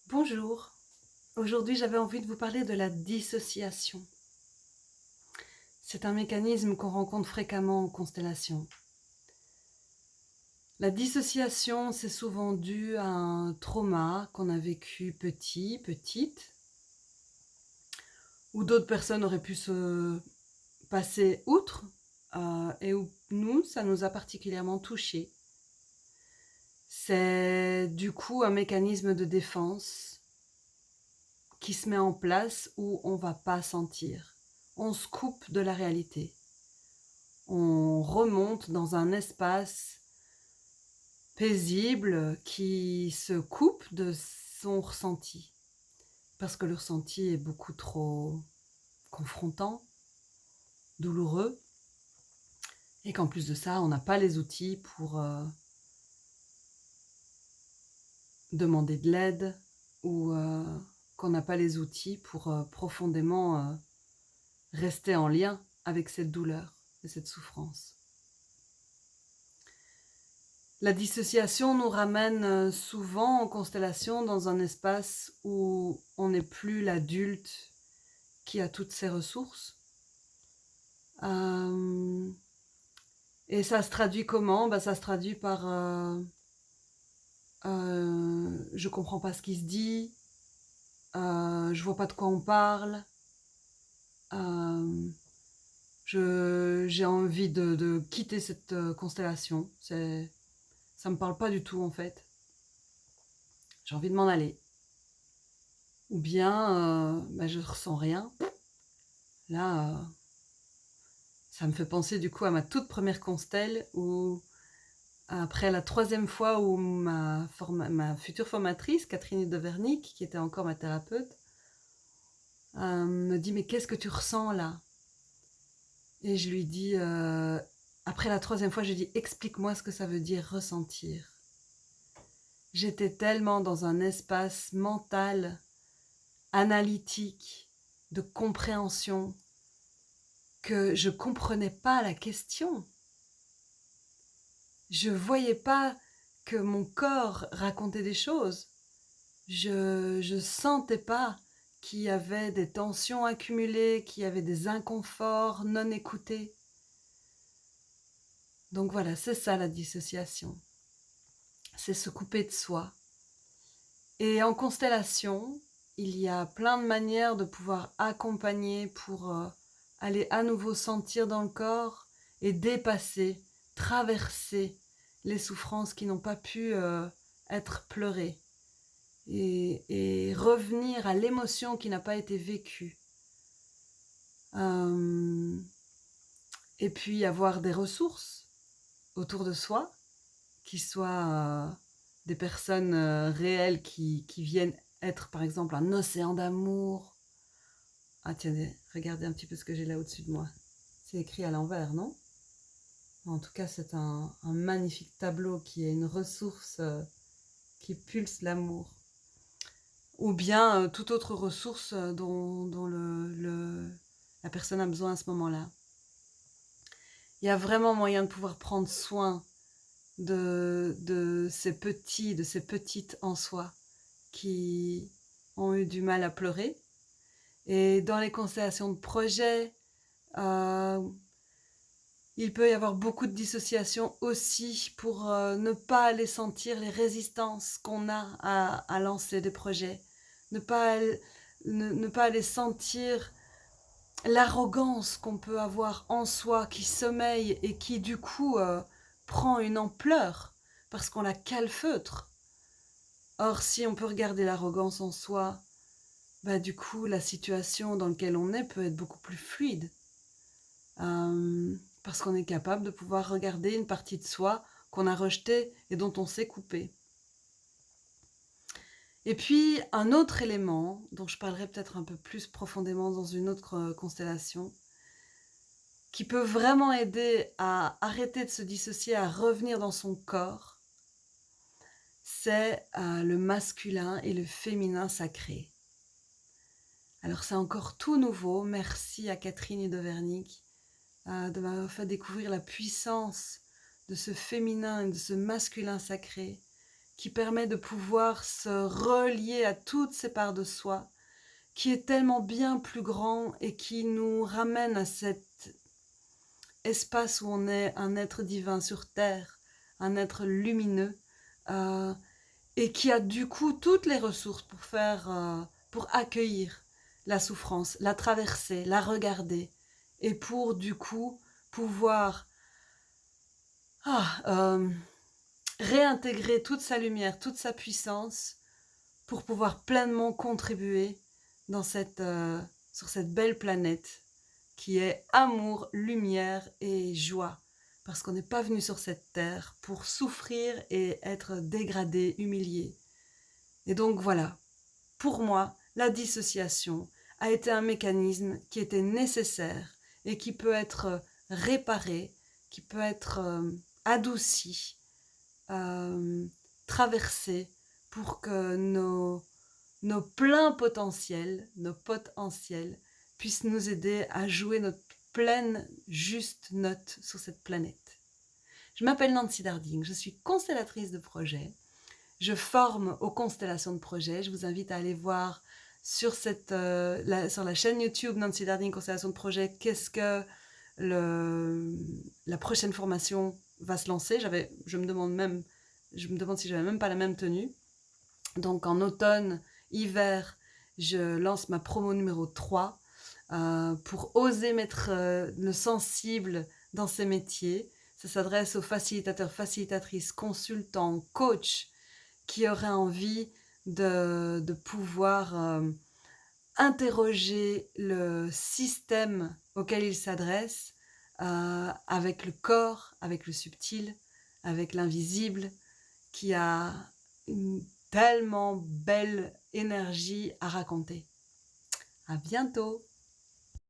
Bonjour, aujourd'hui j'avais envie de vous parler de la dissociation. C'est un mécanisme qu'on rencontre fréquemment en constellation. La dissociation, c'est souvent dû à un trauma qu'on a vécu petit, petite, où d'autres personnes auraient pu se passer outre, et où nous, ça nous a particulièrement touchés. C'est du coup un mécanisme de défense qui se met en place où on ne va pas sentir. On se coupe de la réalité. On remonte dans un espace paisible qui se coupe de son ressenti. Parce que le ressenti est beaucoup trop confrontant, douloureux, et qu'en plus de ça, on n'a pas les outils pour demander de l'aide, ou qu'on n'a pas les outils pour profondément rester en lien avec cette douleur et cette souffrance. La dissociation nous ramène souvent en constellation dans un espace où on n'est plus l'adulte qui a toutes ses ressources. Et ça se traduit comment ? Ça se traduit par je comprends pas ce qui se dit, je vois pas de quoi on parle, j'ai envie de quitter cette constellation. Ça me parle pas du tout en fait. J'ai envie de m'en aller. Ou bien je ressens rien. Là, ça me fait penser du coup à ma toute première constelle où, après la 3e fois où ma future formatrice, Catherine de Vernick, qui était encore ma thérapeute, me dit « Mais qu'est-ce que tu ressens là ?» Et je lui dis, après la 3e fois, je lui dis « Explique-moi ce que ça veut dire ressentir. » J'étais tellement dans un espace mental, analytique, de compréhension, que je comprenais pas la question. Je voyais pas que mon corps racontait des choses. Je sentais pas qu'il y avait des tensions accumulées, qu'il y avait des inconforts non écoutés. Donc voilà, c'est ça la dissociation. C'est se couper de soi. Et en constellation, il y a plein de manières de pouvoir accompagner pour aller à nouveau sentir dans le corps et dépasser, traverser les souffrances qui n'ont pas pu être pleurées et revenir à l'émotion qui n'a pas été vécue. Et puis avoir des ressources autour de soi qui soient des personnes réelles qui viennent être par exemple un océan d'amour. Ah tiens, regardez un petit peu ce que j'ai là au-dessus de moi. C'est écrit à l'envers, non ? En tout cas, c'est un magnifique tableau qui est une ressource qui pulse l'amour. Ou bien toute autre ressource dont la personne a besoin à ce moment-là. Il y a vraiment moyen de pouvoir prendre soin de ces petits, de ces petites en soi qui ont eu du mal à pleurer. Et dans les constellations de projets, il peut y avoir beaucoup de dissociation aussi pour ne pas aller sentir les résistances qu'on a à lancer des projets. Ne pas aller sentir l'arrogance qu'on peut avoir en soi qui sommeille et qui du coup prend une ampleur parce qu'on la calfeutre. Or, si on peut regarder l'arrogance en soi, du coup, la situation dans laquelle on est peut être beaucoup plus fluide. Parce qu'on est capable de pouvoir regarder une partie de soi qu'on a rejetée et dont on s'est coupé. Et puis, un autre élément, dont je parlerai peut-être un peu plus profondément dans une autre constellation, qui peut vraiment aider à arrêter de se dissocier, à revenir dans son corps, c'est le masculin et le féminin sacré. Alors c'est encore tout nouveau, merci à Catherine de Vernick de m'avoir fait découvrir la puissance de ce féminin et de ce masculin sacré qui permet de pouvoir se relier à toutes ces parts de soi, qui est tellement bien plus grand et qui nous ramène à cet espace où on est un être divin sur terre, un être lumineux, euh, et qui a du coup toutes les ressources pour accueillir la souffrance, la traverser, la regarder, et pour du coup pouvoir ah, réintégrer toute sa lumière, toute sa puissance, pour pouvoir pleinement contribuer sur cette belle planète qui est amour, lumière et joie. Parce qu'on n'est pas venu sur cette terre pour souffrir et être dégradé, humilié. Et donc voilà, pour moi, la dissociation a été un mécanisme qui était nécessaire et qui peut être réparé, qui peut être adouci, traversé pour que nos pleins potentiels, nos potentiels, puissent nous aider à jouer notre pleine, juste note sur cette planète. Je m'appelle Nancy Darding, je suis constellatrice de projets. Je forme aux constellations de projets. Je vous invite à aller voir sur la chaîne YouTube Nancy Darding Constellation de projets qu'est-ce que la prochaine formation va se lancer. Je me demande si j'avais même pas la même tenue. Donc en automne, hiver, je lance ma promo numéro 3 pour oser mettre le sensible dans ces métiers. Ça s'adresse aux facilitateurs, facilitatrices, consultants, coachs qui auraient envie de pouvoir interroger le système auquel ils s'adressent avec le corps, avec le subtil, avec l'invisible, qui a une tellement belle énergie à raconter. À bientôt!